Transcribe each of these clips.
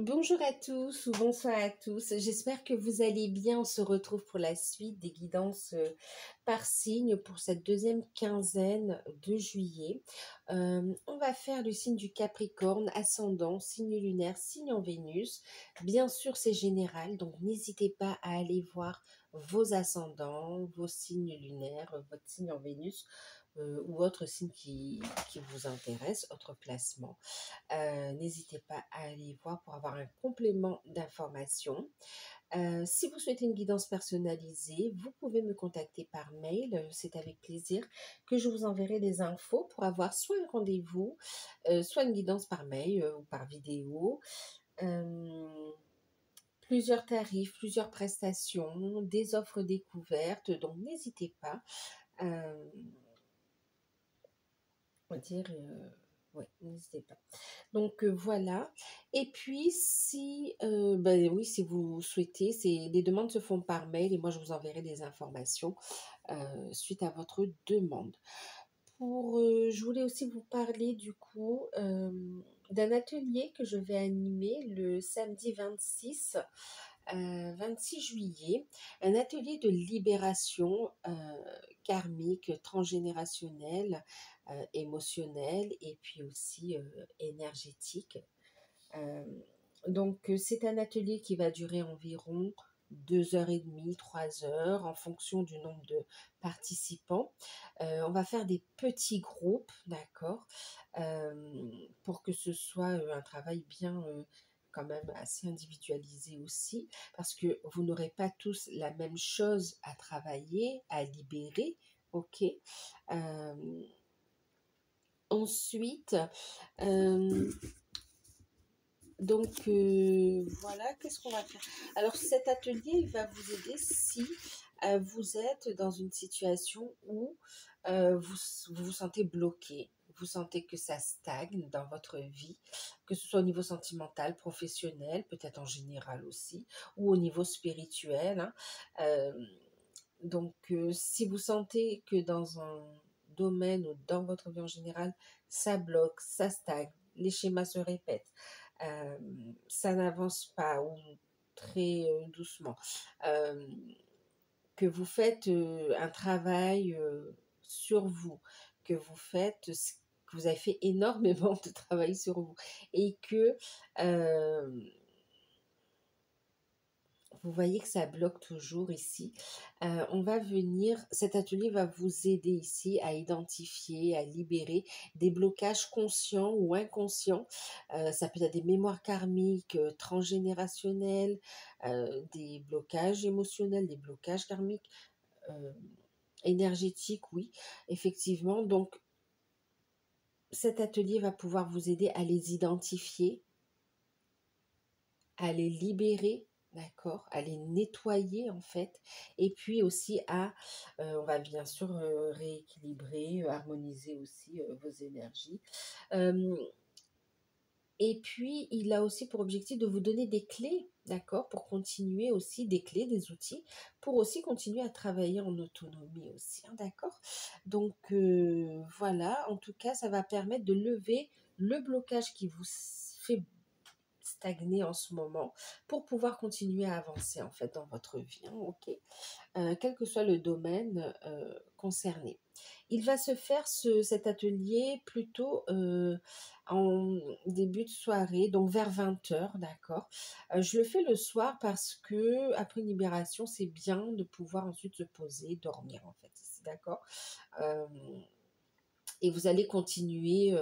Bonjour à tous ou bonsoir à tous. J'espère que vous allez bien. On se retrouve pour la suite des guidances par signe pour cette deuxième quinzaine de juillet. On va faire le signe du Capricorne, ascendant, signe lunaire, signe en Vénus. Bien sûr, c'est général, donc n'hésitez pas à aller voir vos ascendants, vos signes lunaires, votre signe en Vénus ou autre signe qui vous intéresse, autre placement. N'hésitez pas à aller voir pour avoir un complément d'information. Si vous souhaitez une guidance personnalisée, vous pouvez me contacter par mail. C'est avec plaisir que je vous enverrai des infos pour avoir soit un rendez-vous, soit une guidance par mail ou par vidéo. Plusieurs tarifs, plusieurs prestations, des offres découvertes. Donc n'hésitez pas. On va dire... ouais, n'hésitez pas. Donc voilà. Et puis si oui, si vous souhaitez, les demandes se font par mail et moi je vous enverrai des informations suite à votre demande. Je voulais aussi vous parler du coup d'un atelier que je vais animer le samedi 26 juillet, un atelier de libération karmique, transgénérationnelle, émotionnelle et puis aussi énergétique. Donc, c'est un atelier qui va durer environ 2h30, 3 heures en fonction du nombre de participants. On va faire des petits groupes, d'accord, pour que ce soit un travail bien quand même assez individualisé aussi, parce que vous n'aurez pas tous la même chose à travailler, à libérer, ok. Ensuite, voilà, qu'est-ce qu'on va faire? Alors cet atelier, il va vous aider si vous êtes dans une situation où vous sentez bloqué, vous sentez que ça stagne dans votre vie, que ce soit au niveau sentimental, professionnel, peut-être en général aussi, ou au niveau spirituel, hein. Si vous sentez que dans un domaine ou dans votre vie en général, ça bloque, ça stagne, les schémas se répètent, ça n'avance pas ou très doucement, que vous faites un travail sur vous, que vous faites, que vous avez fait énormément de travail sur vous et que vous voyez que ça bloque toujours ici. Cet atelier va vous aider ici à identifier, à libérer des blocages conscients ou inconscients. Ça peut être des mémoires karmiques, transgénérationnelles, des blocages émotionnels, des blocages karmiques, énergétiques, oui, effectivement. Donc, cet atelier va pouvoir vous aider à les identifier, à les libérer, d'accord, à les nettoyer en fait, et puis aussi on va bien sûr rééquilibrer, harmoniser aussi vos énergies. Et puis, il a aussi pour objectif de vous donner des clés, d'accord, pour continuer aussi, des clés, des outils, pour aussi continuer à travailler en autonomie aussi, hein, d'accord. Donc, voilà, en tout cas, ça va permettre de lever le blocage qui vous fait stagner en ce moment pour pouvoir continuer à avancer en fait dans votre vie, hein, ok, quel que soit le domaine concerné. Il va se faire cet atelier plutôt en début de soirée, donc vers 20h, d'accord. Je le fais le soir parce que après une libération, c'est bien de pouvoir ensuite se poser, dormir en fait, d'accord. Et vous allez continuer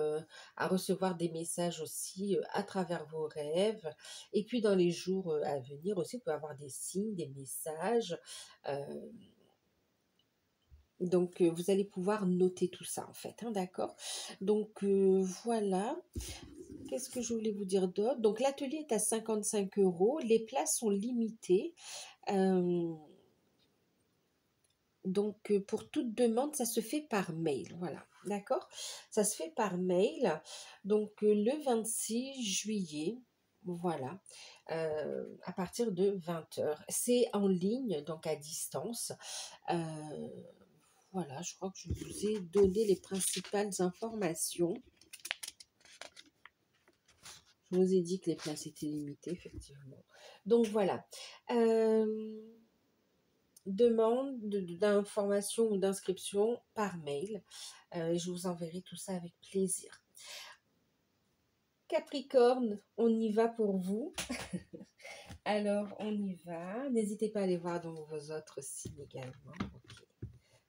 à recevoir des messages aussi à travers vos rêves. Et puis dans les jours à venir aussi, vous pouvez avoir des signes, des messages. Donc, vous allez pouvoir noter tout ça en fait, hein, d'accord. Donc, voilà. Qu'est-ce que je voulais vous dire d'autre? Donc, l'atelier est à 55 €. Les places sont limitées. Donc, pour toute demande, ça se fait par mail, voilà, d'accord? Ça se fait par mail, donc le 26 juillet, voilà, à partir de 20h. C'est en ligne, donc à distance. Voilà, je crois que je vous ai donné les principales informations. Je vous ai dit que les places étaient limitées, effectivement. Donc voilà. Demande d'information ou d'inscription par mail. Je vous enverrai tout ça avec plaisir. Capricorne, on y va pour vous. Alors, on y va. N'hésitez pas à aller voir dans vos autres signes également. Ok.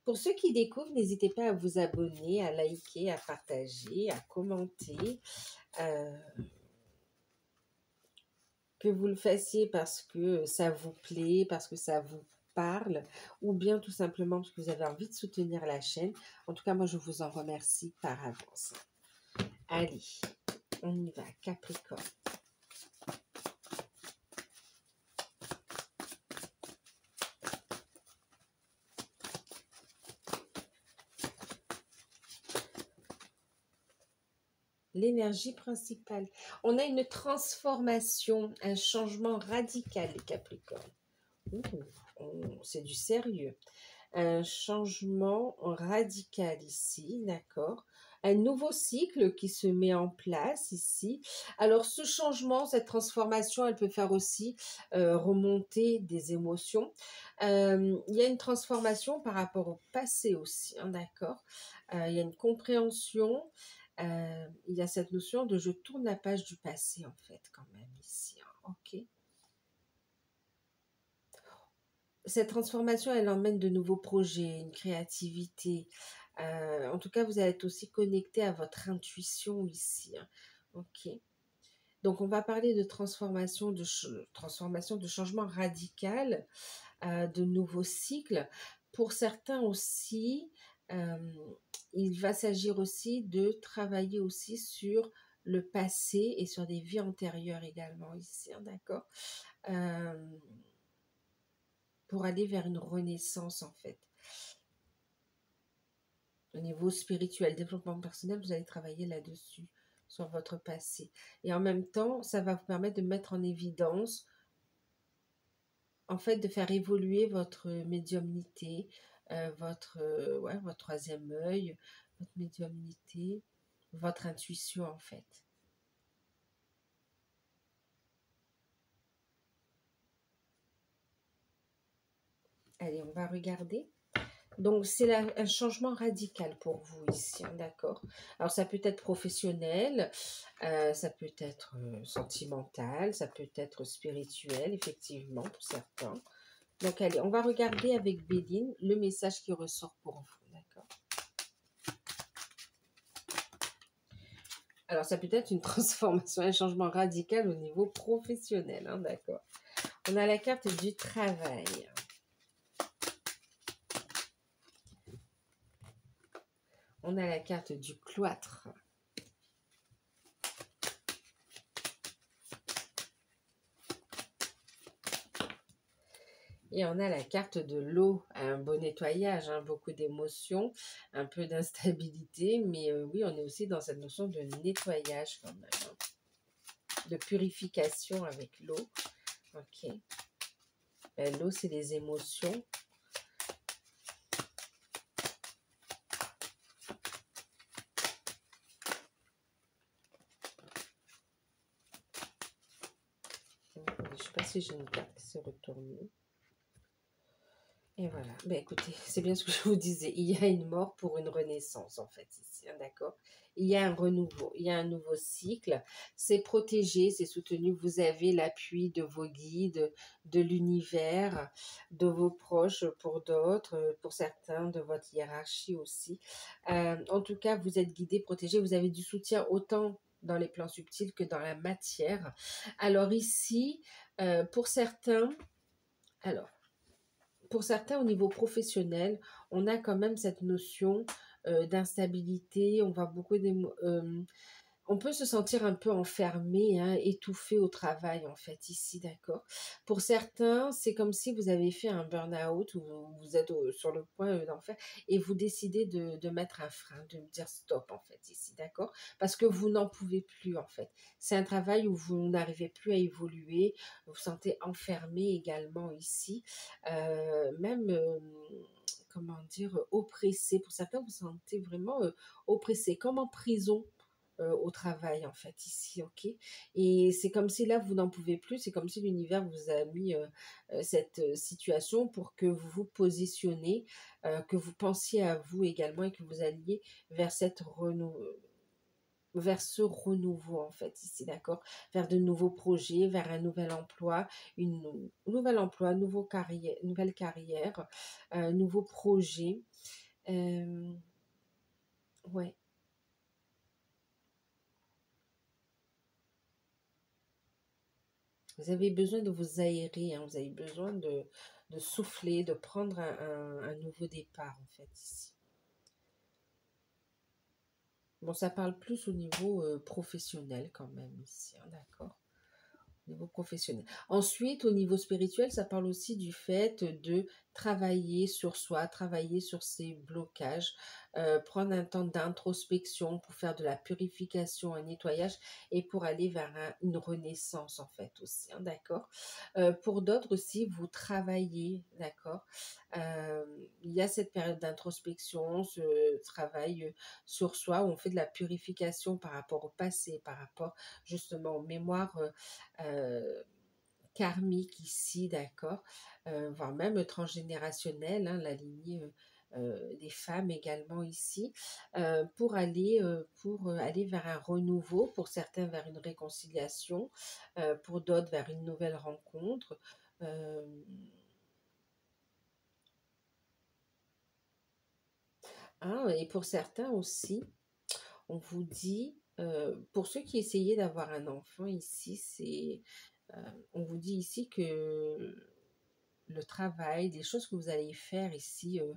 Pour ceux qui découvrent, n'hésitez pas à vous abonner, à liker, à partager, à commenter. Que vous le fassiez parce que ça vous plaît, parce que ça vous parle, ou bien tout simplement parce que vous avez envie de soutenir la chaîne. En tout cas, moi, je vous en remercie par avance. Allez, on y va, Capricorne. L'énergie principale. On a une transformation, un changement radical, les Capricornes. C'est du sérieux. Un changement radical ici, d'accord? Un nouveau cycle qui se met en place ici. Alors ce changement, cette transformation, elle peut faire aussi remonter des émotions. Il y a une transformation par rapport au passé aussi, hein, d'accord? Il y a une compréhension. Il y a cette notion de je tourne la page du passé en fait quand même ici, hein, ok? Cette transformation, elle emmène de nouveaux projets, une créativité. En tout cas, vous allez être aussi connecté à votre intuition ici, hein, ok? Donc, on va parler de transformation, de changement radical, de nouveaux cycles. Pour certains aussi, il va s'agir aussi de travailler aussi sur le passé et sur des vies antérieures également ici, hein, d'accord? Pour aller vers une renaissance en fait. Au niveau spirituel, développement personnel, vous allez travailler là-dessus, sur votre passé. Et en même temps, ça va vous permettre de mettre en évidence, en fait, de faire évoluer votre médiumnité, votre troisième œil, votre médiumnité, votre intuition en fait. Allez, on va regarder. Donc, c'est un changement radical pour vous ici, hein, d'accord? Alors, ça peut être professionnel, ça peut être sentimental, ça peut être spirituel, effectivement, pour certains. Donc, allez, on va regarder avec Béline le message qui ressort pour vous, d'accord? Alors, ça peut être une transformation, un changement radical au niveau professionnel, hein, d'accord? On a la carte du travail. On a la carte du cloître. Et on a la carte de l'eau, un beau nettoyage, hein, beaucoup d'émotions, un peu d'instabilité, mais oui, on est aussi dans cette notion de nettoyage quand même, hein, de purification avec l'eau. Ok. L'eau, c'est les émotions. Je ne sais pas si j'ai une carte qui s'est retournée. Et voilà, ben écoutez, c'est bien ce que je vous disais, il y a une mort pour une renaissance en fait ici, hein, d'accord? Il y a un renouveau, il y a un nouveau cycle, c'est protégé, c'est soutenu, vous avez l'appui de vos guides, de l'univers, de vos proches pour d'autres, pour certains, de votre hiérarchie aussi. En tout cas, vous êtes guidé, protégé, vous avez du soutien autant dans les plans subtils que dans la matière. Alors ici, pour certains, alors, pour certains, au niveau professionnel, on a quand même cette notion d'instabilité. On peut se sentir un peu enfermé, hein, étouffé au travail, en fait, ici, d'accord? Pour certains, c'est comme si vous avez fait un burn-out ou vous êtes sur le point d'en faire et vous décidez de mettre un frein, de dire stop, en fait, ici, d'accord? Parce que vous n'en pouvez plus, en fait. C'est un travail où vous n'arrivez plus à évoluer, vous vous sentez enfermé également ici, même, comment dire, oppressé. Pour certains, vous vous sentez vraiment oppressé, comme en prison au travail, en fait, ici, ok? Et c'est comme si là, vous n'en pouvez plus, c'est comme si l'univers vous a mis cette situation pour que vous vous positionnez, que vous pensiez à vous également et que vous alliez vers vers ce renouveau en fait ici, d'accord? Vers de nouveaux projets, vers un nouvel emploi, nouvel emploi, nouvelle carrière, nouveau projet. Euh, ouais, vous avez besoin de vous aérer, hein, vous avez besoin de souffler, de prendre un nouveau départ en fait ici. Bon, ça parle plus au niveau professionnel quand même ici, hein, d'accord? Niveau professionnel. Ensuite, au niveau spirituel, ça parle aussi du fait de travailler sur soi, travailler sur ses blocages, prendre un temps d'introspection pour faire de la purification, un nettoyage et pour aller vers une renaissance en fait aussi, hein, d'accord. Pour d'autres aussi, vous travaillez, d'accord. Euh, il y a cette période d'introspection, ce travail sur soi où on fait de la purification par rapport au passé, par rapport justement aux mémoires euh, karmique ici, d'accord, voire même transgénérationnel, hein, la lignée des femmes également ici, pour aller vers un renouveau, pour certains vers une réconciliation, pour d'autres vers une nouvelle rencontre. euh, hein, et pour certains aussi, on vous dit, pour ceux qui essayaient d'avoir un enfant ici, on vous dit ici que le travail, des choses que vous allez faire ici, euh,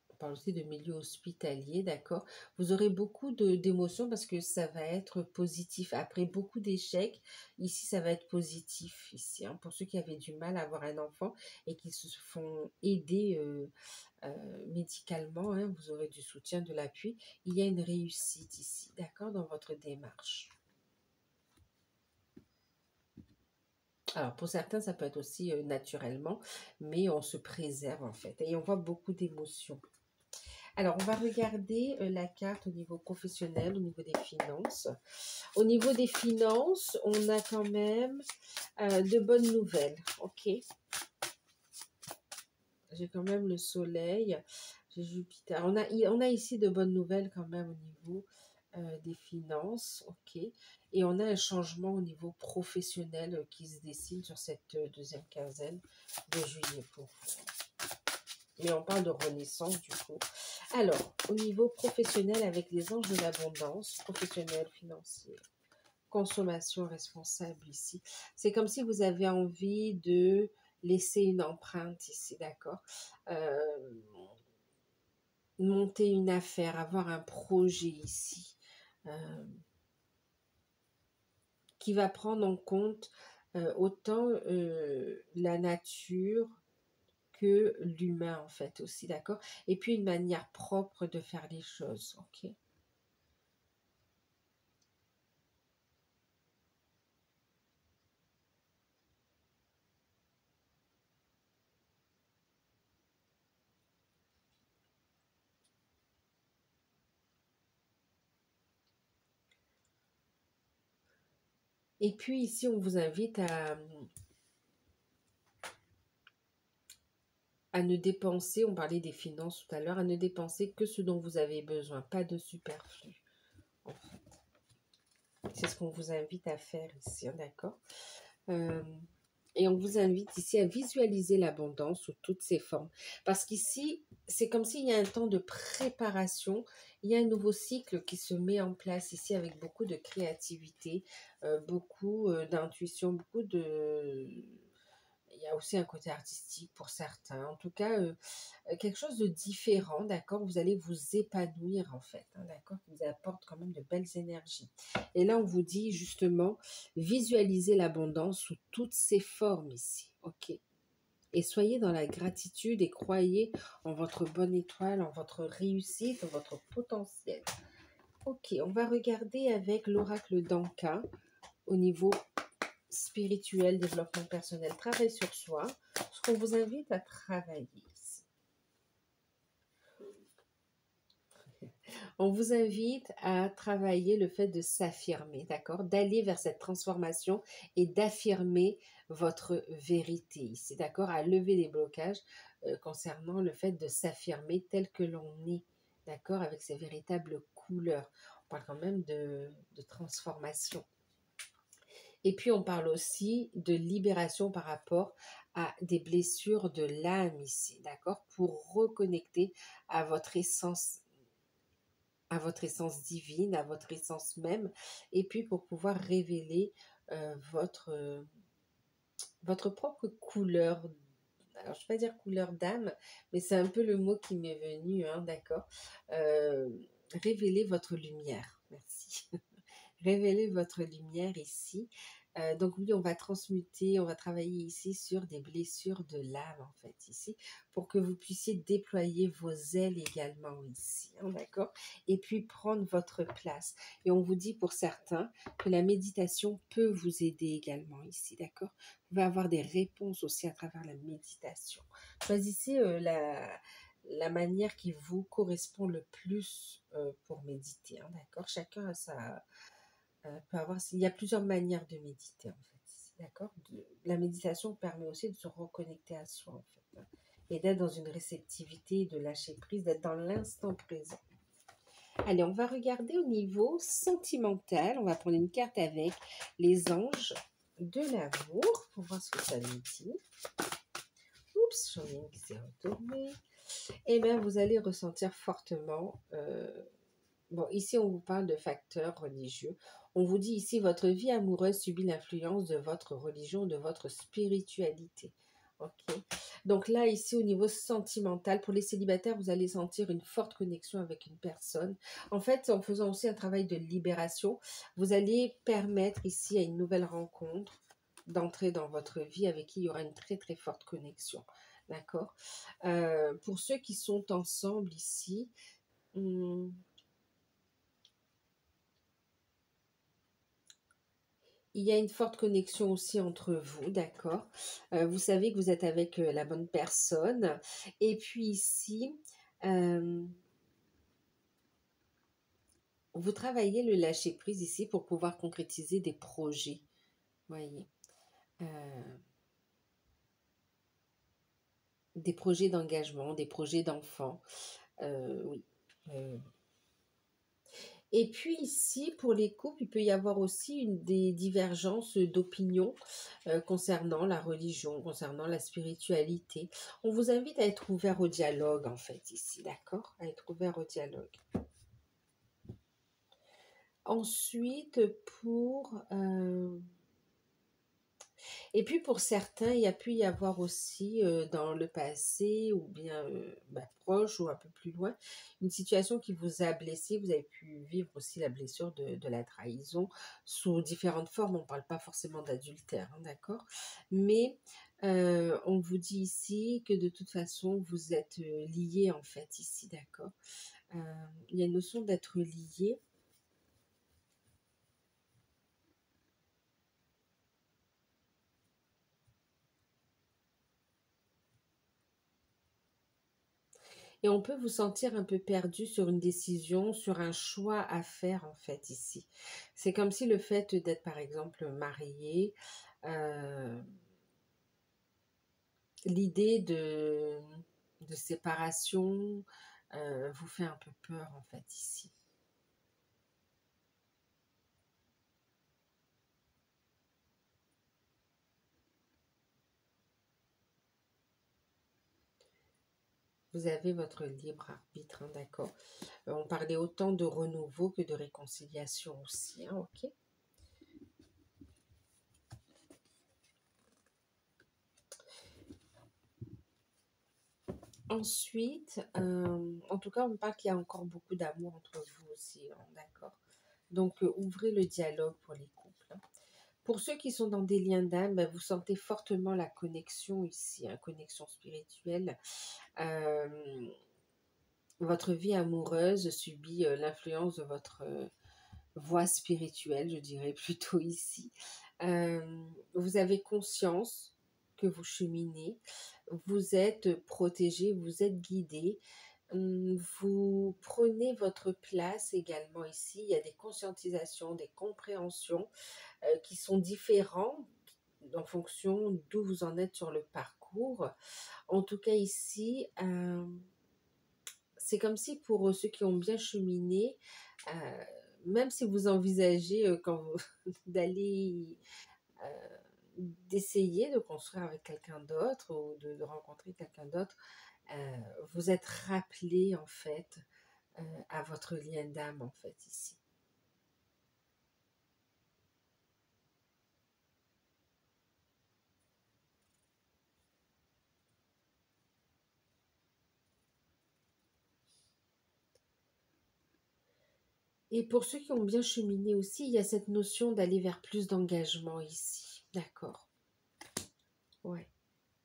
on parle aussi de milieu hospitalier, d'accord? Vous aurez beaucoup d'émotions parce que ça va être positif. Après beaucoup d'échecs, ici, ça va être positif. Ici, hein, pour ceux qui avaient du mal à avoir un enfant et qui se font aider médicalement, hein, vous aurez du soutien, de l'appui. Il y a une réussite ici, d'accord, dans votre démarche. Alors, pour certains, ça peut être aussi naturellement, mais on se préserve en fait. Et on voit beaucoup d'émotions. Alors, on va regarder la carte au niveau professionnel, au niveau des finances. Au niveau des finances, on a quand même de bonnes nouvelles. Ok, j'ai quand même le soleil, j'ai Jupiter. On a ici de bonnes nouvelles quand même au niveau des finances. Ok, et on a un changement au niveau professionnel qui se dessine sur cette deuxième quinzaine de juillet pour vous. Mais on parle de renaissance du coup. Alors, au niveau professionnel, avec les anges de l'abondance, professionnel, financier, consommation responsable ici, c'est comme si vous avez envie de laisser une empreinte ici, d'accord? Euh, Monter une affaire, avoir un projet ici, euh, qui va prendre en compte autant la nature que l'humain en fait aussi, d'accord? Et puis une manière propre de faire les choses, ok? Et puis ici, on vous invite à ne dépenser, on parlait des finances tout à l'heure, à ne dépenser que ce dont vous avez besoin, pas de superflu. En fait. C'est ce qu'on vous invite à faire ici, hein, d'accord? Euh, et on vous invite ici à visualiser l'abondance sous toutes ses formes. Parce qu'ici, c'est comme s'il y a un temps de préparation, il y a un nouveau cycle qui se met en place ici avec beaucoup de créativité, beaucoup d'intuition, beaucoup de... Il y a aussi un côté artistique pour certains. En tout cas, quelque chose de différent, d'accord? Vous allez vous épanouir en fait, hein, d'accord? Qui vous apporte quand même de belles énergies. Et là, on vous dit justement, visualisez l'abondance sous toutes ses formes ici, ok? Et soyez dans la gratitude et croyez en votre bonne étoile, en votre réussite, en votre potentiel. Ok, on va regarder avec l'oracle d'Anka au niveau spirituel, développement personnel, travail sur soi, ce qu'on vous invite à travailler ici. On vous invite à travailler le fait de s'affirmer, d'accord? D'aller vers cette transformation et d'affirmer votre vérité ici, d'accord? À lever les blocages concernant le fait de s'affirmer tel que l'on est, d'accord? Avec ses véritables couleurs. On parle quand même de transformation. Et puis on parle aussi de libération par rapport à des blessures de l'âme ici, d'accord? Pour reconnecter à votre essence divine, à votre essence même, et puis pour pouvoir révéler votre propre couleur. Alors, je ne vais pas dire couleur d'âme, mais c'est un peu le mot qui m'est venu, hein, d'accord. Euh, Révéler votre lumière. Merci. Révéler votre lumière ici. Donc oui, on va transmuter, on va travailler ici sur des blessures de l'âme, en fait, ici, pour que vous puissiez déployer vos ailes également ici, hein, d'accord? Et puis prendre votre place. Et on vous dit pour certains que la méditation peut vous aider également ici, d'accord? Vous pouvez avoir des réponses aussi à travers la méditation. Choisissez la manière qui vous correspond le plus pour méditer, hein, d'accord? Chacun a peut avoir, il y a plusieurs manières de méditer, en fait, d'accord? La méditation permet aussi de se reconnecter à soi, en fait, hein, et d'être dans une réceptivité, de lâcher prise, d'être dans l'instant présent. Allez, on va regarder au niveau sentimental. On va prendre une carte avec les anges de l'amour pour voir ce que ça nous dit. Oups, j'en ai une qui s'est retournée. Eh bien, vous allez ressentir fortement. Bon, ici, on vous parle de facteurs religieux. On vous dit ici, votre vie amoureuse subit l'influence de votre religion, de votre spiritualité. Ok. Donc là, ici, au niveau sentimental, pour les célibataires, vous allez sentir une forte connexion avec une personne. En fait, en faisant aussi un travail de libération, vous allez permettre ici à une nouvelle rencontre d'entrer dans votre vie avec qui il y aura une très très forte connexion. D'accord. Pour ceux qui sont ensemble ici, hmm, il y a une forte connexion aussi entre vous, d'accord? Vous savez que vous êtes avec la bonne personne. Et puis ici, euh, vous travaillez le lâcher-prise ici pour pouvoir concrétiser des projets. Voyez. Euh, des projets d'engagement, des projets d'enfants. Oui. Euh, Et puis ici, pour les couples, il peut y avoir aussi des divergences d'opinion concernant la religion, concernant la spiritualité. On vous invite à être ouvert au dialogue, en fait, ici, d'accord? À être ouvert au dialogue. Ensuite, et puis pour certains, il y a pu y avoir aussi dans le passé ou bien proche ou un peu plus loin, une situation qui vous a blessé. Vous avez pu vivre aussi la blessure de la trahison sous différentes formes. On ne parle pas forcément d'adultère, hein, d'accord? Mais on vous dit ici que de toute façon, vous êtes liés en fait ici, d'accord? Il y a une notion d'être lié. Et on peut vous sentir un peu perdu sur une décision, sur un choix à faire en fait ici. C'est comme si le fait d'être par exemple marié, euh, l'idée de séparation vous fait un peu peur en fait ici. Vous avez votre libre arbitre, hein, d'accord. On parlait autant de renouveau que de réconciliation aussi, hein, ok. Ensuite, en tout cas, on parle qu'il y a encore beaucoup d'amour entre vous aussi, hein, d'accord. Donc, ouvrez le dialogue pour les couples, hein. Pour ceux qui sont dans des liens d'âme, ben, vous sentez fortement la connexion ici, hein, connexion spirituelle. Euh, Votre vie amoureuse subit l'influence de votre voie spirituelle, je dirais plutôt ici. Vous avez conscience que vous cheminez, vous êtes protégé, vous êtes guidé. Vous prenez votre place également ici. Il y a des conscientisations, des compréhensions qui sont différentes en fonction d'où vous en êtes sur le parcours. En tout cas ici, c'est comme si pour ceux qui ont bien cheminé, même si vous envisagez d'aller, euh, d'essayer de construire avec quelqu'un d'autre ou de rencontrer quelqu'un d'autre, vous êtes rappelé en fait à votre lien d'âme en fait ici. Et pour ceux qui ont bien cheminé aussi, il y a cette notion d'aller vers plus d'engagement ici. D'accord. Ouais.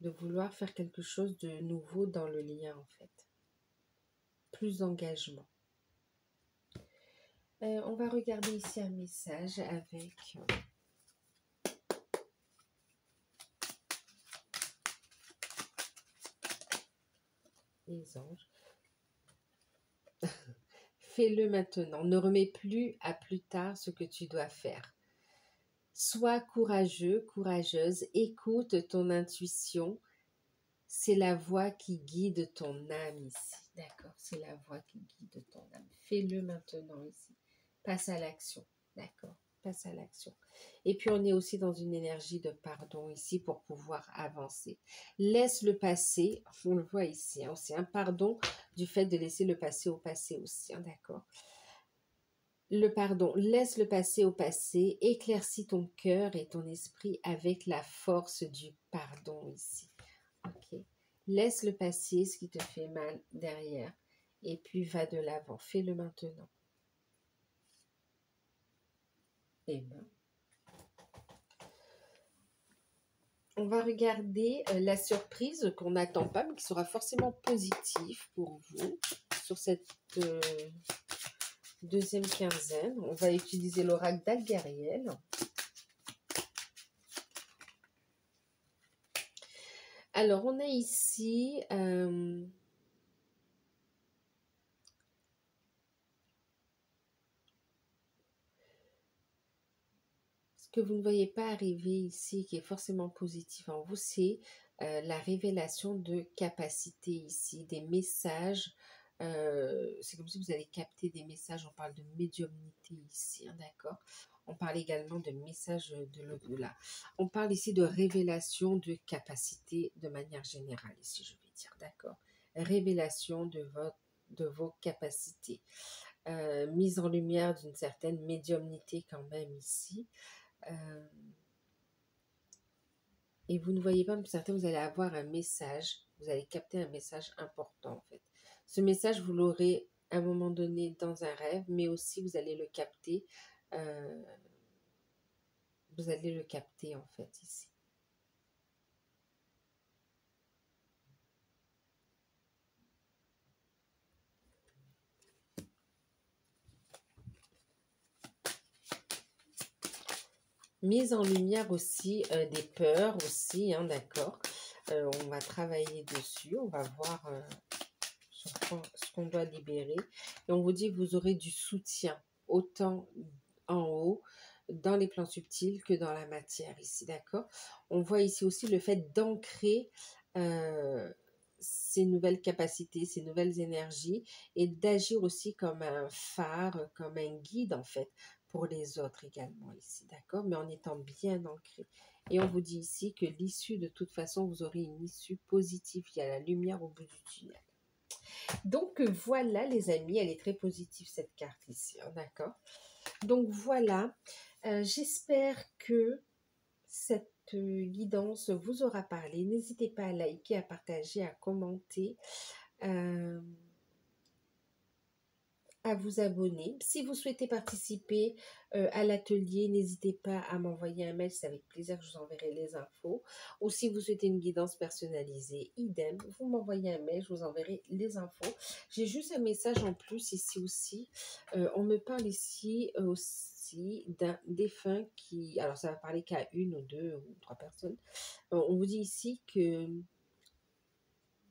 De vouloir faire quelque chose de nouveau dans le lien en fait. Plus d'engagement. On va regarder ici un message avec les anges. Fais-le maintenant. Ne remets plus à plus tard ce que tu dois faire. Sois courageux, courageuse. Écoute ton intuition. C'est la voix qui guide ton âme ici. D'accord, c'est la voix qui guide ton âme. Fais-le maintenant ici. Passe à l'action. D'accord, passe à l'action. Et puis on est aussi dans une énergie de pardon ici pour pouvoir avancer. Laisse le passé, on le voit ici, hein, c'est un pardon du fait de laisser le passé au passé aussi. Hein, d'accord. Le pardon, laisse le passé au passé, éclaircis ton cœur et ton esprit avec la force du pardon ici. Ok. Laisse le passé, ce qui te fait mal derrière, et puis va de l'avant. Fais-le maintenant. Et ben, on va regarder la surprise qu'on n'attend pas, mais qui sera forcément positive pour vous sur cette deuxième quinzaine. On va utiliser l'oracle d'Algariel. Alors, on a ici ce que vous ne voyez pas arriver ici, qui est forcément positif en vous, c'est la révélation de capacités ici, des messages. C'est comme si vous allez capter des messages. On parle de médiumnité ici, hein, d'accord. On parle également de messages de l'au-delà. On parle ici de révélation de capacités de manière générale, ici je vais dire, d'accord. Révélation de vos capacités. Mise en lumière d'une certaine médiumnité quand même ici. Et vous ne voyez pas, mais certains, vous allez avoir un message, vous allez capter un message important en fait. Ce message, vous l'aurez à un moment donné dans un rêve, mais aussi vous allez le capter, euh, en fait ici. Mise en lumière aussi des peurs aussi, hein, d'accord. On va travailler dessus, on va voir ce qu'on doit libérer. Et on vous dit que vous aurez du soutien, autant en haut, dans les plans subtils que dans la matière ici, d'accord. On voit ici aussi le fait d'ancrer ces nouvelles capacités, ces nouvelles énergies et d'agir aussi comme un phare, comme un guide en fait pour les autres également ici, d'accord, mais en étant bien ancré. Et on vous dit ici que l'issue, de toute façon, vous aurez une issue positive. Il y a la lumière au bout du tunnel. Donc voilà les amis, elle est très positive cette carte ici, hein, d'accord. Donc voilà, j'espère que cette guidance vous aura parlé. N'hésitez pas à liker, à partager, à commenter, à vous abonner. Si vous souhaitez participer à l'atelier, n'hésitez pas à m'envoyer un mail, c'est avec plaisir que je vous enverrai les infos. Ou si vous souhaitez une guidance personnalisée, idem, vous m'envoyez un mail, je vous enverrai les infos. J'ai juste un message en plus ici aussi. On me parle ici aussi d'un défunt qui, alors ça va parler qu'à une ou deux ou trois personnes. On vous dit ici que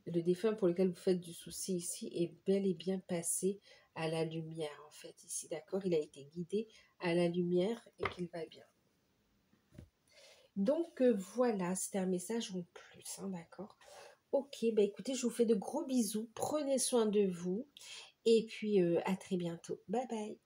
le défunt pour lequel vous faites du souci ici est bel et bien passé à la lumière, en fait, ici, d'accord? Il a été guidé à la lumière et qu'il va bien. Donc, voilà, c'était un message en plus, hein, d'accord? Ok, bah écoutez, je vous fais de gros bisous, prenez soin de vous et puis à très bientôt. Bye bye.